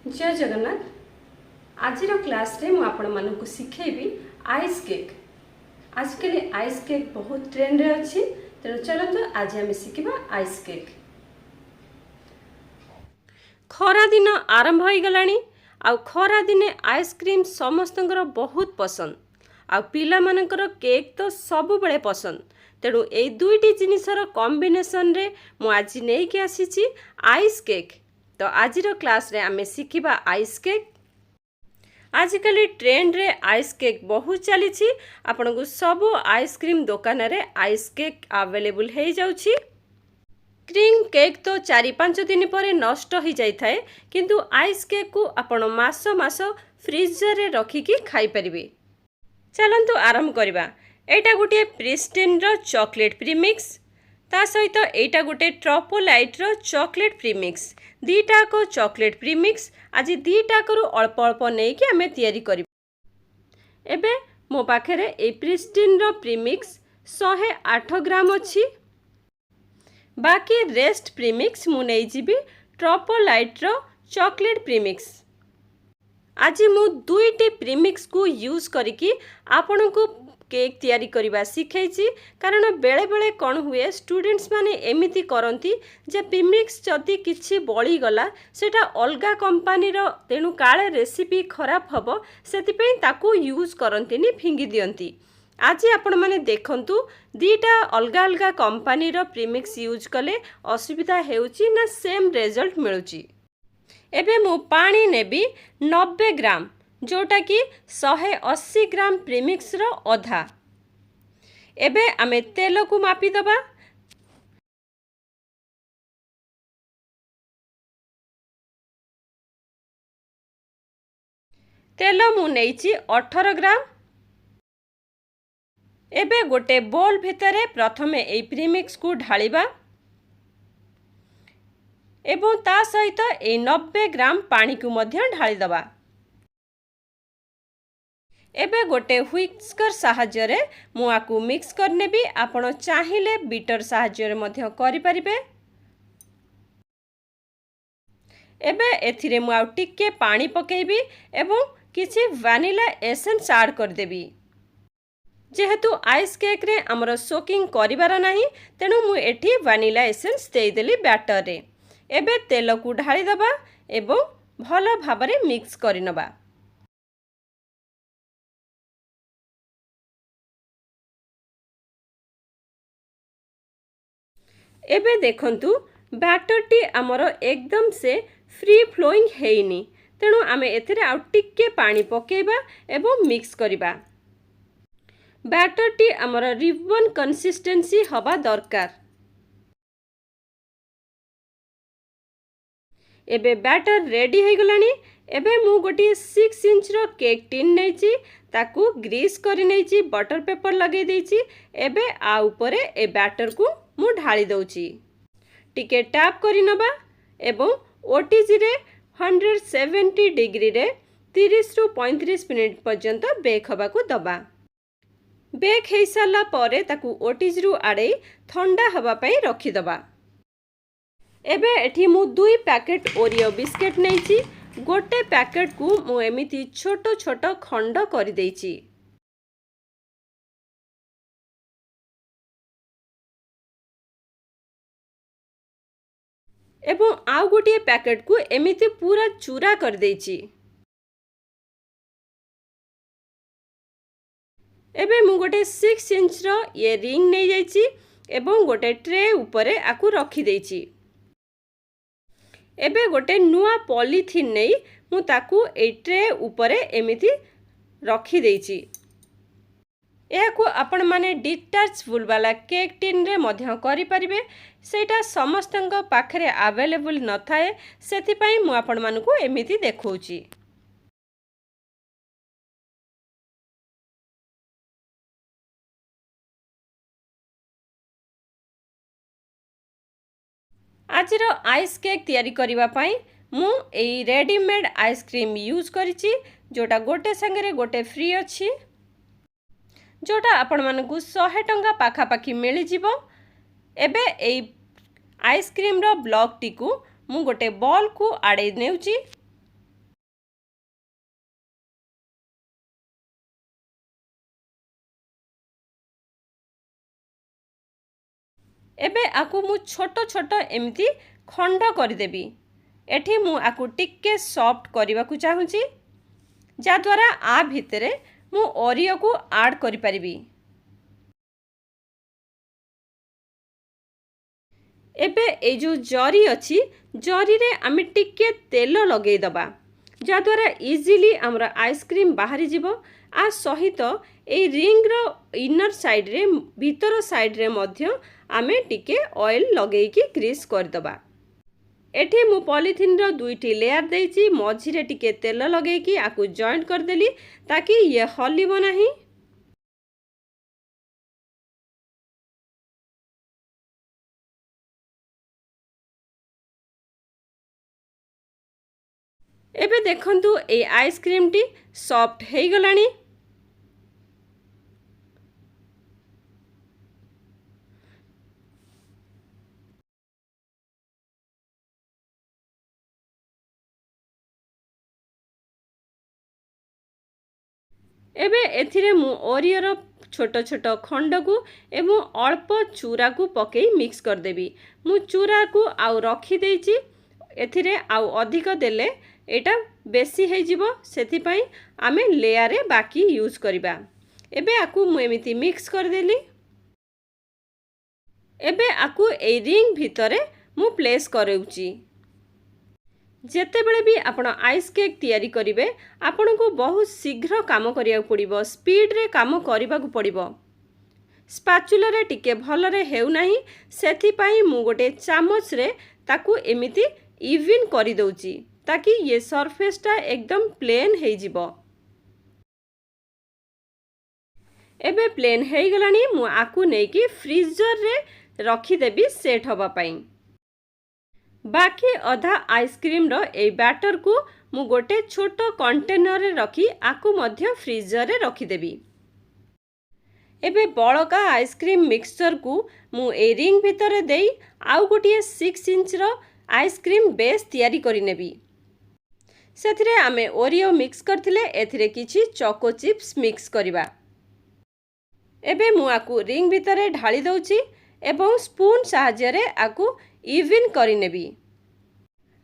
जय जगन्नाथ। आज क्लास रे मु आपण मानकु सिखेबी आइस केक। आजकल आइस केक बहुत ट्रेंड रे अच्छी, तेणु चलते आज आम शिखा आइस केक। खरा दिन आरंभ हो गलानी आ खरा दिने आइसक्रीम समस्तंकर बहुत पसंद आ पिला मानकर केक तो सब बड़े पसंद। तेणु ए दुईटी जिनिसर कॉम्बिनेशन रे मु आज नहीं के आसीची आइस केक। तो आज क्लास रे आमे शिखिबा आइस केक। आजिकल ट्रेंड रे आइस केक बहुत चली। आपन को सब आइसक्रीम दुकान रे आइस केक अवेलेबल हो जाउछि। क्रीम केक तो 4-5 दिन पर नष्ट हो जाई थाए, किंतु आइस केक को आपण मास मास फ्रीजर रे रखिकी खाई परिबे। चलंतु आरंभ करबा। एटा गोटे प्रिस्टिन रो चॉकलेट प्रीमिक्स, ता सहित एटा गोटे ट्रपोलाइट रो चॉकलेट प्रीमिक्स। दीटा को चॉकलेट प्रीमिक्स आज दीटा करू अल्प अल्प नहीं कि हमें तैयारी करी। एबे मो पाखरे ए प्रिस्टिन रो प्रीमिक्स 108 ग्राम अच्छी। बाकी रेस्ट प्रीमिक्स मु नहीं जीबी ट्रपोलाइट रो चॉकलेट प्रीमिक्स। आज मु दुईटी प्रीमिक्स को यूज करिकी आपन को केक तैयारी करबा सिखाइछि। कारण बेले बेले कौन हुए स्टूडेंट्स माने एमिति करंती जे प्रीमिक्स जदि किछि बळी गला सेटा अलगा कंपनी रो, तेणु काले रेसिपी खराब हबो सेतिपई ताकू यूज करंतीनी फिंगी दियंती। आज आपण माने देखंतु दीटा अलगा अलगा कंपनी रो प्रीमिक्स यूज कले असुविधा हेउची ना सेम रिजल्ट मिलुची। एबे मु पानी नेबी 90 ग्राम, जोटा कि 180 ग्राम प्रीमिक्स रो अधा। एबे आमे तेल को मापी दबा। तेल मु नेइची 18 ग्राम। एबे गोटे बोल भितरे प्रथमे ए प्रीमिक्स को ढालिबा एवं ता सहित ए 90 ग्राम पानी को मध्य ढाली दबा। एबे गोटे व्हिस्कर साहाय्य रे मु आकु मिक्स करनेबी। आपण चाहिले बीटर साहाय्य रे मध्य करि परिबे। एबे एथिरे मु आउ टिके पानी पकेबी एवं किछि वैनिला एसेंस ऐड कर देबी। जेहेतु आइस केक रे हमर सोकिंग करिवार नाही, तेणु मु एठी वैनिला एसेंस देई देली बैटर रे। एबे तेल को ढाली दबा एवं भलो भाबरे मिक्स करिनबा। एबे देखंतु बैटर टी हमर एकदम से फ्री फ्लोइंग हेइनी, तेणु आमे एथिरे आउ टिके पानी पकेबा एवं मिक्स करिबा। बैटर टी हमर रिबन कंसिस्टेंसी हवा दरकार। एबे बैटर रेडी हो गलानी। एबे मु गोटी 6 इंच रो केक टिन नेची, ताकू ग्रीस करी नेची, बटर पेपर लगे देची। एबे आ ऊपरे ए बैटर को मु ढाली दउची। टिके टैप करी नबा एवं ओटीजी रे 170 डिग्री रे 30 रु 35 मिनिट पर्यंत बेक हबा को दबा। बेक हे साला परे ताकू ओटीजी रु आड़े ठंडा हवा पई रखी दबा। एबे एठी मु 2 पैकेट ओरियो बिस्किट नेची। गोटे पैकेट को मु एमिति छोटो छोटो खंड कर देची। एवं आउ गोटे पैकेट को एमिति पूरा चूरा कर देची। एबे मु गोटे 6 इंच रो ये रिंग नहीं जाइची एवं गोटे ट्रे ऊपरे आकु रखी देची। एबे गोटे नुआ पॉलीथिन नहीं मु ताकू ए ट्रे ऊपरे एमिति रखी देची। एहाकू आपण माने डिटाचेबल वाला केक टिन रे मध्य करि परिबे। सेटा समस्तंग पाखरे अवेलेबल न थाए, सेति पई मु आपण मानकू एमिति देखौची। आज आइस केक तैयारी करिवा पई मु एई रेडीमेड आइसक्रीम यूज करिची, जोटा गोटे संगे गोटे फ्री अच्छी, जोटा आपण मानकू 100 टंका पाखा पाखी मिली जिवो। एबे एई आइसक्रीम रो ब्लॉक टी को मु गोटे बॉल को आड़े नेउची। एबे आकु मु छोट छोट एमती खंड करदेबी। एठी मु आकु टिके सॉफ्ट करने को चाहूँगी जद्वारा आ भितरे मु ओरियो को ऐड करि परिबी। एबे ए जो जरी अछि जरी रे आमे टिके तेल लगेई दबा जद्वारा इजिली हमरा आइसक्रीम बाहरी जीवो। आ सहित ए रिंग रो इनर साइड रे भीतर साइड रे मध्य आमे टिके ऑयल लगेई की ग्रीस कर दबा। एठी मु पॉलिथिन रो दुईटी लेयर देइची मझी रे टिके तेल लगेई की आकु जॉइंट कर देली ताकि ये हलिबो नाही। एबे देखंतु ए आइसक्रीम टी सॉफ्ट हेई गलानी। एबे एथिरे मु ओरियो रो छोट छोट खंड को एवं अल्प चूरा को पकई मिक्स कर देबी। मु चूरा को आउ रखी देइची एथिरे आउ अधिक देले एटा बेसी हे जिवो सेति पई आमे लेयर रे बाकी यूज करिबा। एबे आकु मु एमिति मिक्स कर देली। एबे आकु ए रिंग भितरे मु प्लेस करउची। जेते बेले भी आपण आइस केक तैयारी करिवे आपण को बहुत शीघ्र काम करिया पड़िबो, स्पीड रे काम करिबा को पड़िबो। स्पैचुला रे टिके भल रे हेउ नाही सेथि पई मु गोटे चामच रे ताकू एमिति इवन करि दउची ताकि ये सरफेस टा एकदम प्लेन हे जिवो। एबे प्लेन हे गलानी मु आकु नै कि फ्रीजर रे रखी देबी सेट होबा पई। बाकी अधा आइसक्रीम रो ए बैटर को मु गोटे छोट कंटेनर रे रखी आकु मध्य फ्रीजर रे रखी देबी। एबे बळका आइसक्रीम मिक्सचर को मु ए रिंग भितर देई आउ गोटे 6 इंच रो आइसक्रीम बेस तैयारी करि नेबी। सेथिरे आमे ओरियो मिक्स करथिले एथिरे किछि चोको चिप्स मिक्स करिबा। एबे मु आकु रिंग भितर ढाली दउची एवं स्पून सहाय्य रे आकु इवन करि नेबी।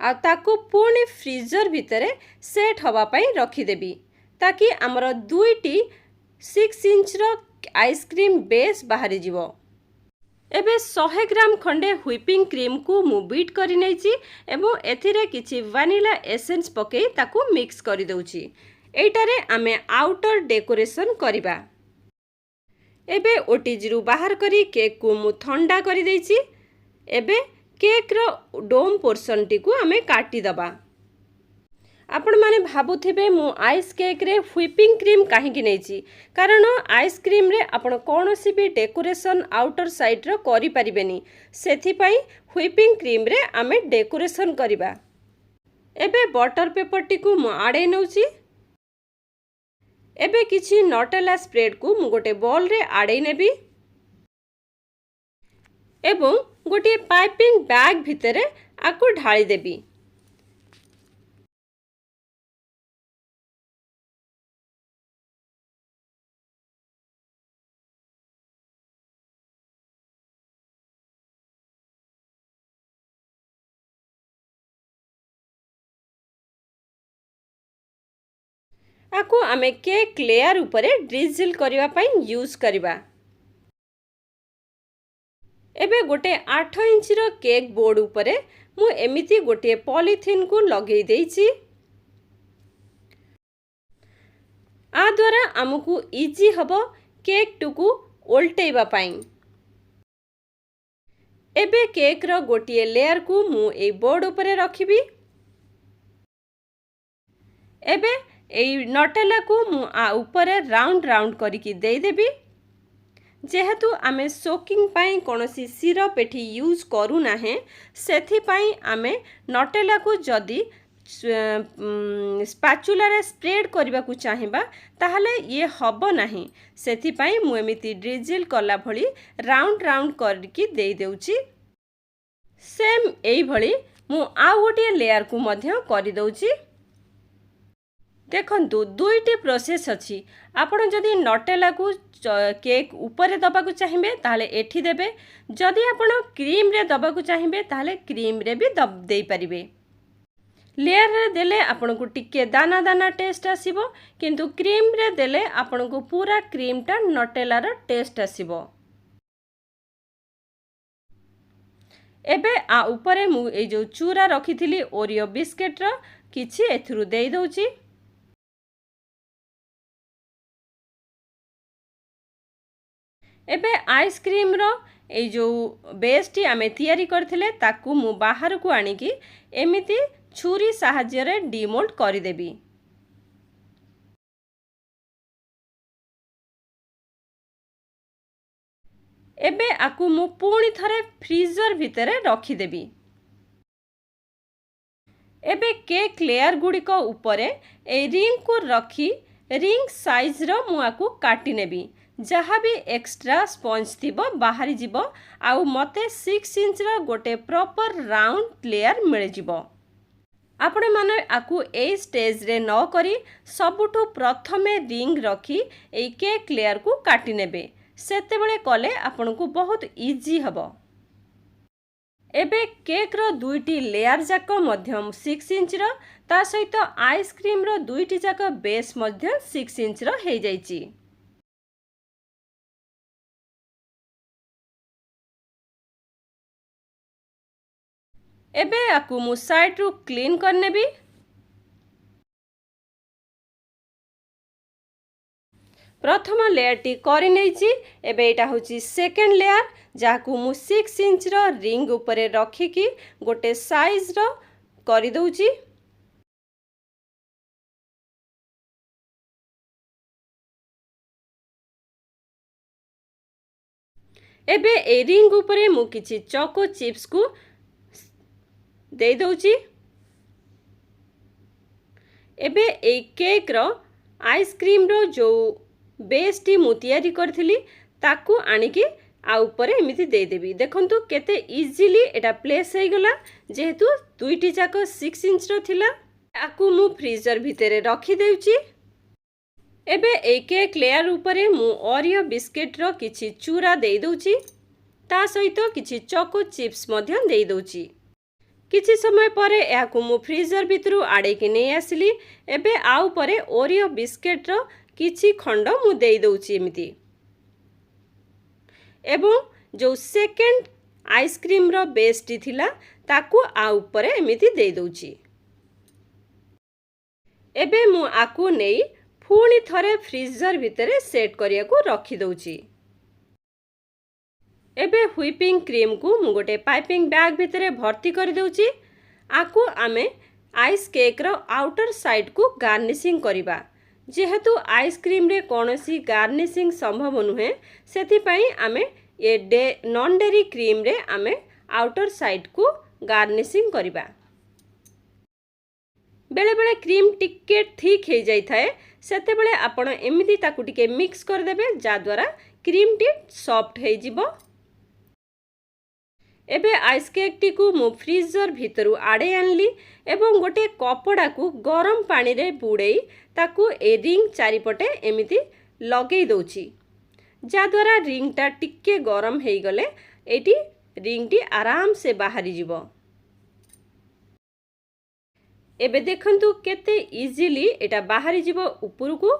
आ ताकु पुणी फ्रीजर भितरे सेट हवा पई रखी देबी ताकि हमर दुईटी 6 इंच रो आइसक्रीम बेस बाहरी जीवो। एबे 100 ग्राम खंडे व्हिपिंग क्रीम को मु बीट करि नैची एवं एथिरे किछि वैनिला एसेंस पके ताकु मिक्स करि दउची। एटारे आमे आउटर डेकोरेशन करिबा। एबे ओटीजी रु बाहर करी केक को मु ठंडा करि दैची। एबे केक रो डोम पोर्शन टी को हमें काटी दबा। आपण माने भाबुथिबे मु आइस केक रे व्हिपिंग क्रीम काहे कि नैची कारण आइसक्रीम रे आपण कोनोसी भी डेकोरेशन आउटर साइड रो करि परिबेनी सेथि पई व्हिपिंग क्रीम रे हमें डेकोरेशन करिबा। एबे बटर पेपर टी को मु आडे नउची। एबे किछि नटेला स्प्रेड को मु गोटे बॉल रे आडे नेबी एवं गोटे पाइपिंग बैग भितरे आकु ढाली देबी। आकु आमे केक लेयर उपरे ड्रिजिल करिवा पई यूज करिवा। एबे गोटे 8 इंच रो केक बोर्ड उपरे मु एमिति गोटे पॉलिथिन को लगेई देइची। आ द्वारा हमकु इजी हबो केक टू को ओल्टेइबा पई। एबे केक रो गोटे लेयर को मु ए बोर्ड उपरे रखिबी। एबे एई नटेला को मु आ ऊपर राउंड राउंड करिकी देई देबी। जेहेतु आमे सोकिंग पाई कोनोसी सिरप एठी यूज करू नाहे सेथि पाई आमे नटेला को जदी स्पैचुला रे स्प्रेड करबा को चाहिबा ताहले ये हबो नाही सेथि पाई मु एमिति ड्रिजिल कला भली राउंड राउंड करिकी देई देउची। सेम एई भली मु आ गोटे लेयर को मध्य करि दउची। देखंतु दुईटी प्रोसेस अछि। आपण जदि नटेला को केक ऊपर दबाकू चाहिए ताहले एठी देबे, जदि आपण क्रीम रे दबाकू चाहिए ताहले क्रीम रे भी दे पारिबे। लेयर रे देले आपण को टिके दाना दाना टेस्ट आसीबो, किंतु क्रीम रे देले आपण को पूरा क्रीम टा नटेलार टेस्ट आसीबो। एबे आ ऊपर मु ए जो चूरा रखिथिली ओरियो बिस्किट रो किछि एथुरु देई दउची। एबे आइसक्रीम रो ए जो बेस टी आमे तैयारी करथिले ताकू मु बाहर को आनिकी एमिति छुरी साहाय्य रे डिमोल्ड करि देबी। एबे आकु मु पुणी थरे फ्रीजर भितरे रखी देबी। एबे केक लेयर गुडी को ऊपर ए रिंग को रखी रिंग साइज रो मु आकु काटी नेबी। जहाँ भी एक्स्ट्रा स्पंज थिबो बाहरी जिवो, आउ मते 6 इंच रो गोटे प्रॉपर राउंड लेयर मिल जिवो। आपण माने आकु ए स्टेज रे न करी सबुठु प्रथमे रिंग रखी ए केक लेयर को काटी नेबे, सेते बेले कले आपण को बहुत इजी हबो। एबे केक रो दुईटी लेयर जाक मध्यम 6 इंच रो, ता सहित आइसक्रीम रो दुईटी जाक बेस मध्य 6 इंच रो हे जाईची। एबे आकु मु साइड रू क्लीन करनेबी। प्रथम लेयर टी करि नेइची। एबे एटा होची सेकंड लेयर, जाकू मु 6 इंच रो रिंग ऊपर रखी की गोटे साइज रो करि दउची। एबे ए रिंग ऊपर मु किछि चोको चिप्स को दे दउची। एबे ए केक रो आइसक्रीम रो जो बेस टी मु तैयारी करथिली ताकू आनिकी आ ऊपर एमिति दे देबी। देखंतु केते इजीली एटा प्लेस हे गला, जेहेतु दुईटी जाक 6 इंच रो थिला। आकू मु फ्रीजर भितरे रखी देउची। एबे ए केक लेयर ऊपर मु ओरियो बिस्किट रो किछि चूरा दे दउची, ता सहित किछि चोको चिप्स मध्य दे दउची। किछि समय परे याकू मु फ्रीजर भितरु आड़े के नहीं आसली। एबे आउ परे ओरियो बिस्किट रो किछि खंड मु दे दउची एमिति। एवं जो सेकंड आइसक्रीम रो बेस टी थिला ताकू आ ऊपर एमिति दे दउची। एबे मु आकू नेई पुणी थरे फ्रीजर भितरे सेट करिया को रखी दउची। एबे व्हिपिंग क्रीम को मु गोटे पाइपिंग बैग भितरे भर्ती कर दउची। आकू आमे आइस केक रो आउटर साइड को गार्निशिंग करिबा। जेहेतु आइसक्रीम रे कोनोसी गार्निशिंग संभव नुहे, सेति पई आमे ए नॉन डेरी क्रीम रे आमे आउटर साइड को गार्निशिंग करिबा। बेले बेले क्रीम टिके ठीक हे जाई थाए, सेते बेले आपण एमिति ताकू टिके मिक्स कर देबे, जा द्वारा क्रीम टी सॉफ्ट हे जिवो। एबे आइस केक टी को मु फ्रीजर भितरु आड़े आनली एवं गोटे कपड़ा को गरम पानी रे बुड़ेई ताकू ए रिंग चारिपटे एमिति लगेई दउची, जा द्वारा रिंग टा टिके गरम हेई गले एटी रिंग टी आराम से बाहरी जिवो। एबे देखंतु केते इजीली एटा बाहरी जिवो ऊपर को।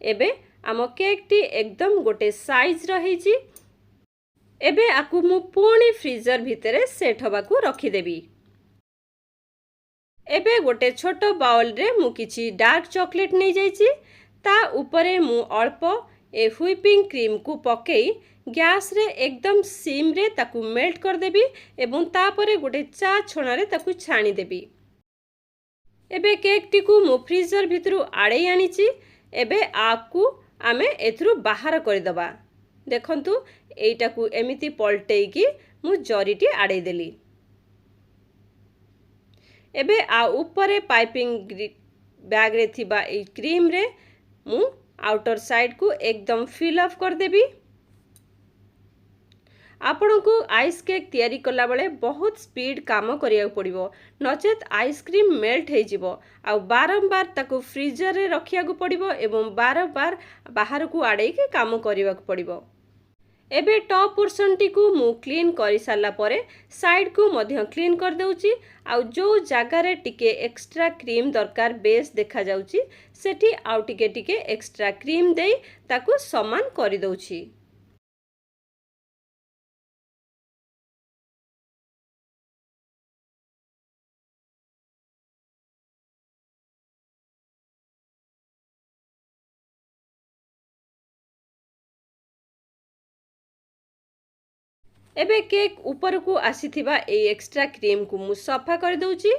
एबे आम केक टी एकदम गोटे साइज रहीची। एबे आकु मु पुणी फ्रीजर भितरे सेट हवा को रखी देबी। एबे गोटे छोटो बाउल रे मु किछि डार्क चॉकलेट नहीं जाइछि, ता ऊपरे मु अल्प ए व्हिपिंग क्रीम को पकेई गैस रे एकदम सिम रे ताकू मेल्ट कर देबी एवं तापरे गोटे चा छणा रे ताकू छाणी देबी। एबे केक टी को मु फ्रीजर भितरु आड़े आनिछि। एबे आकू आमे एथरु बाहर कर दबा। देखंतु एटा को एमिति पलटेई की मु जरीटी आड़े देली। एबे आ ऊपरे पाइपिंग बैग रे थिबा ए क्रीम रे मु आउटर साइड को एकदम फिल अप कर देबी। आपण को आइस केक तैयारी कला बेले बहुत स्पीड काम करिया पड़िबो नचेत आइसक्रीम मेल्ट हो जिवो आ बारंबार ताको फ्रीजर रे रखिया को पड़िबो एवं बारंबार बाहर को आड़े के काम करिया को पड़िबो। एबे टॉप पोर्शन टी को मु क्लीन करि सारला परे साइड को मध्य क्लीन कर देउची आ जो जगह रे टिके एक्स्ट्रा क्रीम दरकार बेस देखा जाउची सेठी आउ टिके टिके एक्स्ट्रा क्रीम देई ताको समान करि दउची। एबे केक ऊपर को आसीथिबा ए एक्स्ट्रा क्रीम को मु सफा कर दउची।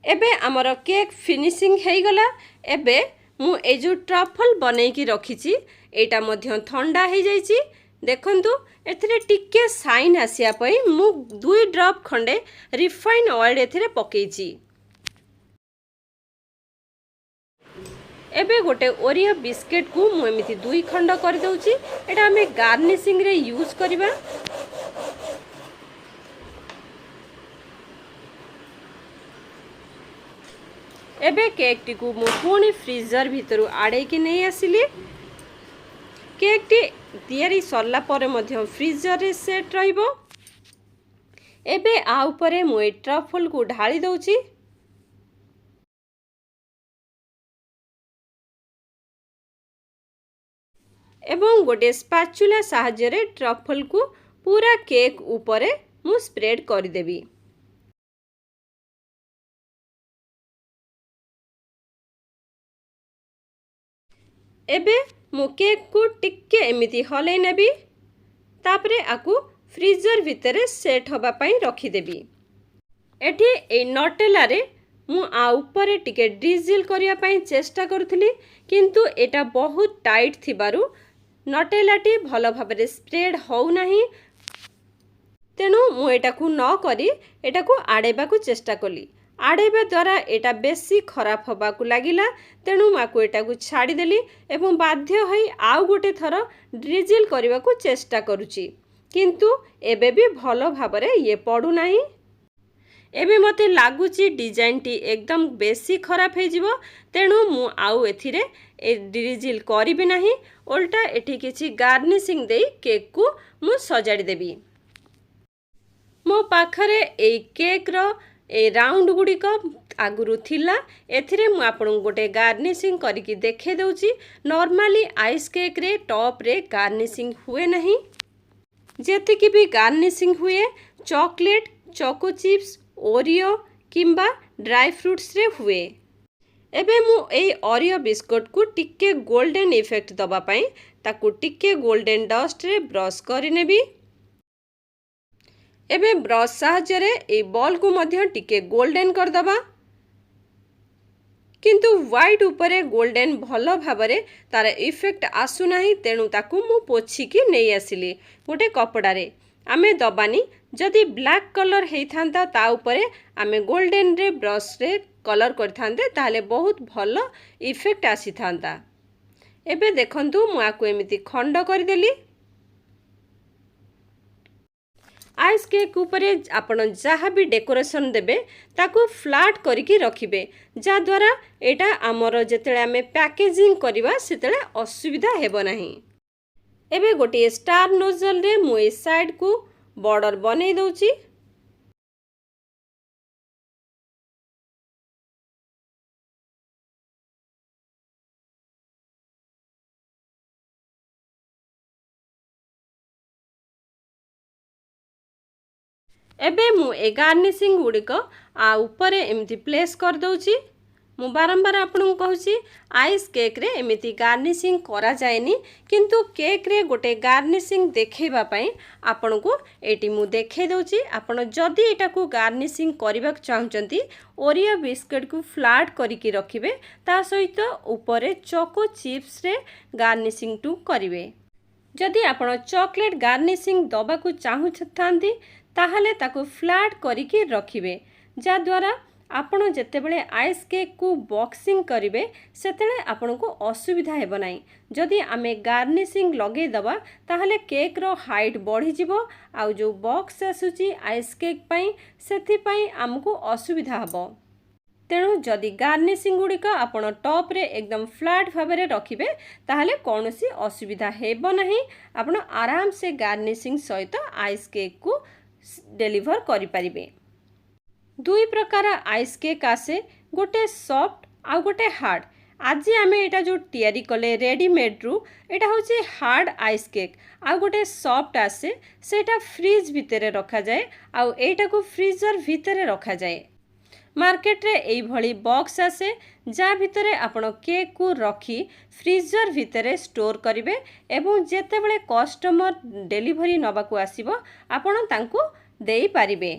एबे हमर केक फिनिशिंग हेई गला। एबे मु ए जो ट्रफल बनै की रखिची एटा मध्य ठंडा हे जाईची। देखंतु एथिरे टिके साइन आसिया पई मु 2 ड्रॉप खंडे रिफाइन ऑयल एथिरे पकेइची। एबे गोटे ओरियो बिस्किट को मु एमिति 2 खंड कर दउची। एटा हमें गार्निशिंग रे यूज करबा। एबे केक टी को मु पुणी फ्रीजर भितरु आड़े की नहीं आसिली। केक टी तैयारी सरला परे मध्य फ्रीजर रे सेट रहिबो। एबे आ ऊपरे मु ए ट्रफल को ढाली दउची। एवं गोटे स्पैचुला साहाय्य रे ट्रफल को पूरा केक ऊपरे मु स्प्रेड कर देबी। एबे मु केक को टिके एमिति हलै नेबी तापरे आकु फ्रीजर भितरे सेट होबा पई रखी देबी। एठी ए नटेला रे मु आ ऊपर टिके ड्रिजिल करिया पई चेष्टा करथली किंतु एटा बहुत टाइट थिबारु नटेलाटी भलो भाबरे स्प्रेड हो नाही। तेणु मु एटा को न करी एटा को आड़ेबा को चेष्टा कली। आड़ेबा द्वारा एटा बेसी खराब होबा को लागिला। तेणु माकु एटा को छाड़ी देली एवं बाध्य होई आउ गोटे थर ड्रिजिल करबा को चेष्टा करूची किंतु एबे भी भलो भाबरे ये पडू नाही। एबे मते लागुची डिजाइन टी एकदम बेसी खराब हे जिवो। तेणु मु आउ एथिरे ए ड्रिजिल करिबे नाही। उल्टा एठी किछि गार्निशिंग देई केक को मु सजाड़ी देबी। मो पाखरे ए केक रो ए राउंड गुडी को आगुरु थिला। एथिरे मु आपन गोटे गार्निशिंग करिकी देखे दउची। नॉर्मली आइस केक रे टॉप रे गार्निशिंग हुए नहीं। जेति की भी गार्निशिंग हुए चॉकलेट चोको चिप्स ओरियो किंबा ड्राई फ्रूट्स रे हुए। एबे मु ए ओरियो बिस्कुट को टिके गोल्डन इफेक्ट दबा पई ताकू टिके गोल्डन डस्ट रे ब्रश करि नेबी। एबे ब्रश साहाय्य रे ए बॉल को मध्य टिके गोल्डन कर दबा किंतु व्हाइट ऊपरे गोल्डन भलो भाबरे तार इफेक्ट आसु नाही। तेणु ताकू मु पोछि की नहीं आसिली गोटे कपड़ा रे। आमे दबानी जदि ब्लैक कलर हेई थांता ता ऊपरे आमे गोल्डन रे ब्रश रे कलर कर थांते ताहले बहुत भलो इफेक्ट आसी थांता। एबे देखंतु मु आकु एमिति खंड कर देली। आइस केक ऊपरे आपण जहाँ भी डेकोरेशन देबे ताकू फ्लैट करिकी रखिबे जा द्वारा एटा हमर जेतेले आमे पैकेजिंग करबा सेतेले असुविधा हेबो नाही। एबे गोटे स्टार नोजल रे मु ए साइड को बॉर्डर बनै दउची। एबे मु ए गार्निशिंग गुड़िक आ ऊपरे एमती प्लेस कर दउची। मु बारंबार आपन कहूची आइस केक रे एमिति गार्निशिंग करा जाएनी किंतु केक रे गोटे गार्निशिंग देखैबा पई आपन को एटी मु देखै दउची। आपन जदी एटा को गार्निशिंग करबा चाहचंती ओरियो बिस्किट को फ्लैट करिकी रखिबे ता सहित ऊपरे चोको चिप्स रे गार्निशिंग टू करिवे। जदि आपण चॉकलेट गार्निशिंग दबाकू चाहूथांती ताहले ताकू फ्लैट करिकी रखिबे द्वारा आपण जेतेबेले आइस केक को बॉक्सिंग करिवे सेतेले आपण को असुविधा हेबो नाही। जदि आमे गार्निशिंग लगे दबा ताहले केक रो हाइट बढ़ी जिवो आउ जो बॉक्स आसुची आइस केक पई सेथि पई हमकु असुविधा हबो। तेणु जदि गार्निशिंग गुड़िक आपण टॉप रे एकदम फ्लैट भाबरे रखिबे ताहले कोनोसी असुविधा हेबो नाही। आपण आराम से गार्निशिंग सहित आइस केक को डिलीवर करि परिबे। दुई प्रकार आइस केक आसे, गोटे सॉफ्ट आ गोटे हार्ड। आज आम एटा जो तैयारी कले रेडीमेड रू एटा होची हार्ड आइस केक आ गोटे सॉफ्ट आसे सेटा फ्रिज भितरे रखा जाए आउ एटा को फ्रीजर भितरे रखा जाए। मार्केट रे एई भली बॉक्स आसे जा भितरे आपण केक को रखी फ्रीजर भितरे स्टोर करिवे एवं जेतेबेले कस्टमर डिलीवरी नबाकू आसीबो आपण तांको देई पारिबे।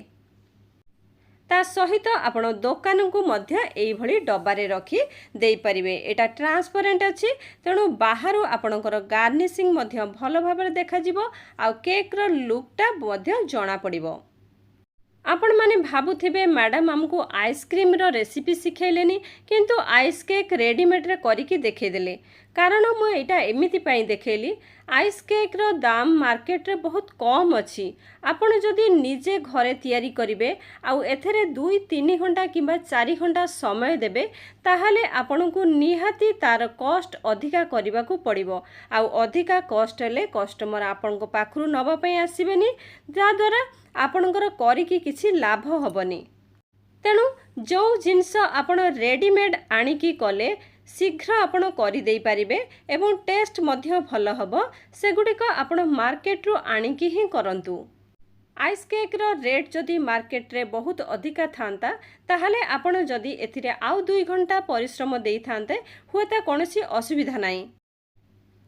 ता सहित आपण दुकान को मध्य एई भली डब्बारे रखी देई परिबे। एटा ट्रांसपेरेंट अछि तेणु बाहरु आपणकर गार्निशिंग मध्य भल भाबरे देखा जिवो आ केक रो लुकटा मध्य जणा पड़िबो। आपण माने भाबुथिबे मैडम हमको आइसक्रीम रो रेसिपी सिखैलेनी किंतु आइस केक रेडीमेड रे करिकी देखै देले। कारण मु एटा एमिति पई देखैली आइस केक रो दाम मार्केट रे बहुत कम अछि। आपण जदि निजे घरे तैयारी करिवे आउ एथरे 2-3 घंटा किंबा 4 घंटा समय देबे ताहाले आपणको निहाती तार कॉस्ट अधिका करिबाकू पड़िबो आउ अधिका कॉस्ट हेले कस्टमर आपणको पाखरु नबा पई आसीबेनी जा द्वारा आपणकर करिकी किछि लाभ हबनी। तेणु जो जिनस आपण रेडीमेड आनिकी कले शीघ्र आपण करि देई पारिबे एवं टेस्ट मध्य भल हबो सेगुडिक आपण मार्केट रो आनिकी ही करंतु। आइस केक रो रेट जदि मार्केट रे बहुत अधिका थांता ताहले आपण जदि एथिरे आउ 2 घंटा परिश्रम देई थांते हुएता कोनोसी असुविधा नाही।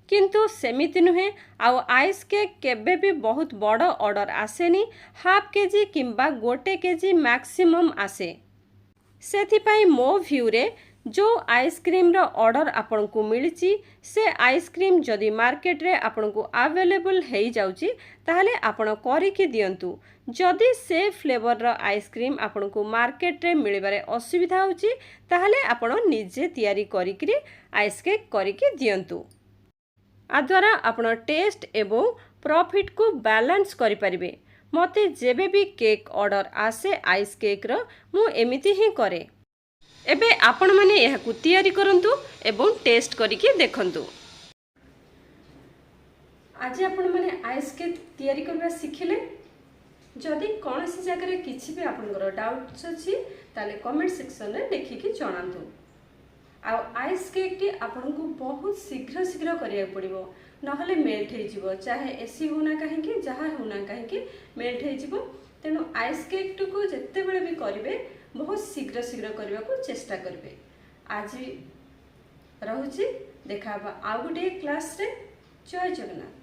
किंतु सेमिति नुहे आउ आइस केक केबे भी बहुत बड़ ऑर्डर आसेनी। हाफ केजी किंबा 1 केजी मैक्सिमम आसे। सेथिपाई मो व्यू रे जो आइसक्रीम रो ऑर्डर आपन को मिलची से आइसक्रीम जदि मार्केट रे आपन को अवेलेबल हेई जाउची ताहले आपन करिकी दियंतु। जदि से फ्लेवर रो आइसक्रीम आपन को मार्केट रे मिलबारे असुविधा होची ताहले आपन निजे तैयारी करिकरी आइस केक करिकी दियंतु। आ द्वारा आपण टेस्ट एवं प्रॉफिट को बैलेंस करि परिबे। मते जेबे भी केक ऑर्डर आसे आइस केक रो मु एमिति ही करे। एबे आपण माने यह को तैयारी करंतु एवं टेस्ट करिके देखंतु। आज आपण माने आइस केक तैयारी करबा सिखिले। जदि कोनोसी जगह रे किछि भी आपनकर डाउट्स अछि ताले कमेंट सेक्शन रे लिखिकी जणांतु। आ आइस केक टी आपन को बहुत शीघ्र शीघ्र करिया पड़िबो नहले मेल्ट हे जिवो चाहे एसी होना काहे कि जहा होना काहे कि मेल्ट हे जिवो। तेनु आइस केक टू को जत्ते बेले भी करिवे बहुत शीघ्र शीघ्र करबा को चेष्टा करबे। आज रहुची देखा आउ गोटे क्लास रे। जय जगन्नाथ।